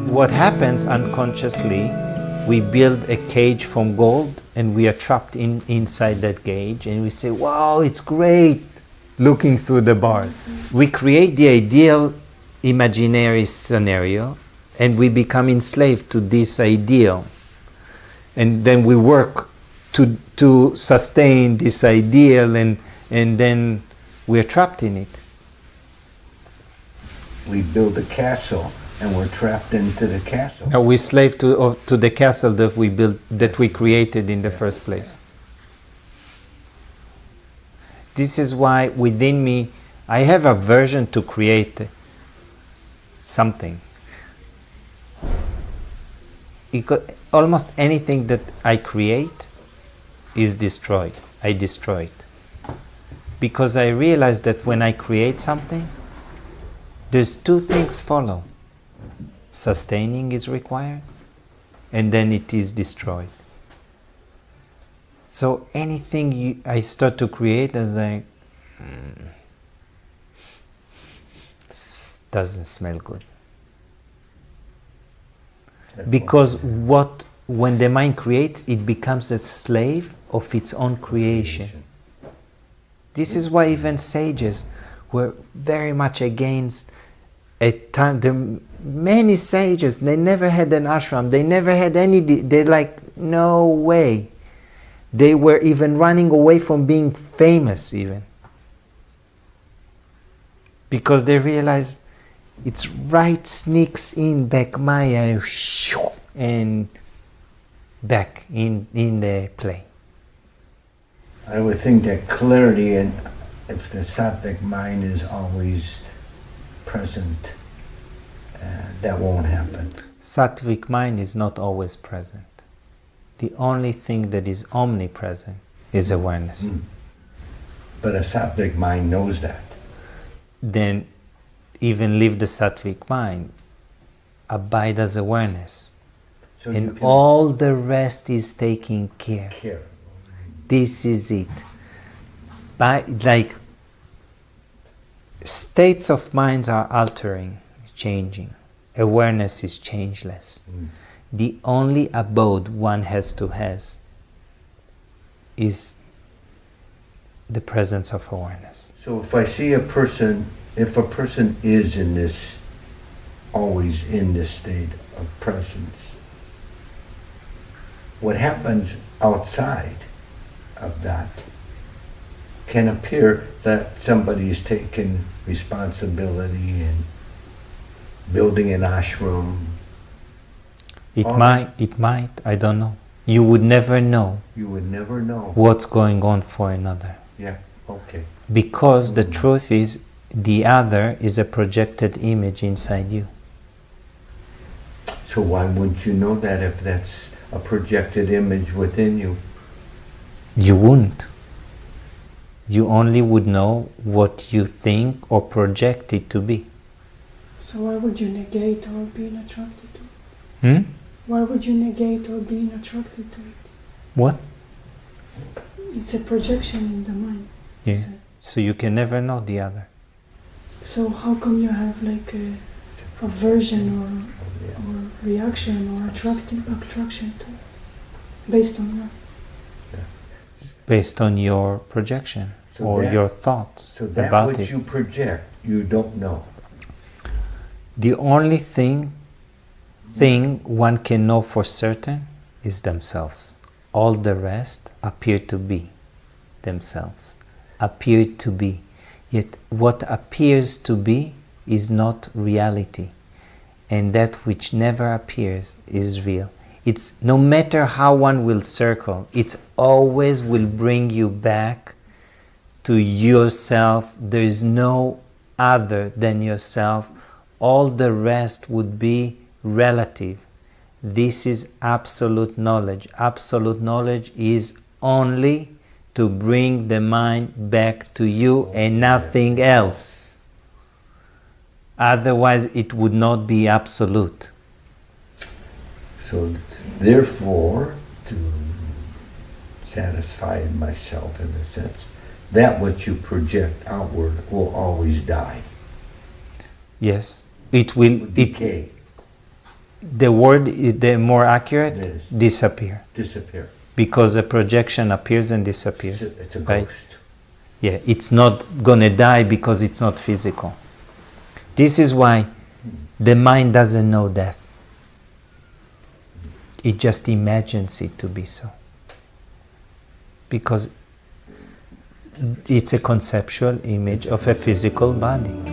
what happens unconsciously, we build a cage from gold and we are trapped inside that cage and we say, wow, it's great looking through the bars. We create the ideal imaginary scenario and we become enslaved to this ideal. And then we work to sustain this ideal and then we're trapped in it. We build a castle and we're trapped into the castle. Now we slave to the castle that we built, that we created in the first place. This is why within me, I have a aversion to create something. Almost anything that I create is destroyed. I destroy it. Because I realize that when I create something, there's two things follow. Sustaining is required, and then it is destroyed. So anything I start to create as like, doesn't smell good. Because when the mind creates, it becomes a slave of its own creation. This is why even sages were very much against a time. There are many sages, they never had an ashram, they never had any, they're like, no way. They were even running away from being famous even. Because they realized it's right sneaks in back Maya and back in the play. I would think that clarity, and if the sattvic mind is always present, that won't happen. Sattvic mind is not always present. The only thing that is omnipresent is awareness. But a sattvic mind knows that. Then even leave the sattvic mind, abide as awareness. So and all the rest is taking care. This is it. Like states of minds are altering, changing. Awareness is changeless. The only abode one has is the presence of awareness. So if I see a person, if a person is in this, always in this state of presence, what happens outside of that can appear that somebody's taken responsibility and building an ashram. It might, I don't know. You would never know. You would never know what's going on for another. Yeah, okay. Because the truth is, the other is a projected image inside you. So why wouldn't you know that if that's a projected image within you? You wouldn't. You only would know what you think or project it to be. So why would you negate or being attracted to it? Why would you negate or being attracted to it? What? It's a projection in the mind. Yeah. So you can never know the other. So how come you have like a aversion or reaction or attraction to it? Based on what? Based on your projection or your thoughts so that about what it. You project, you don't know. The only thing one can know for certain is themselves. All the rest appear to be themselves. Appear to be. Yet what appears to be is not reality. And that which never appears is real. It's no matter how one will circle, it always will bring you back to yourself. There is no other than yourself. All the rest would be relative. This is absolute knowledge. Absolute knowledge is only to bring the mind back to you and nothing else. Otherwise, it would not be absolute. So, therefore, to satisfy myself in a sense, that which you project outward will always die. Yes, it will decay. the word, the more accurate, It is. disappear. Disappear. Because a projection appears and disappears. It's a right? ghost. Yeah, it's not gonna die because it's not physical. This is why the mind doesn't know death. It just imagines it to be so. Because it's a conceptual image of a physical body.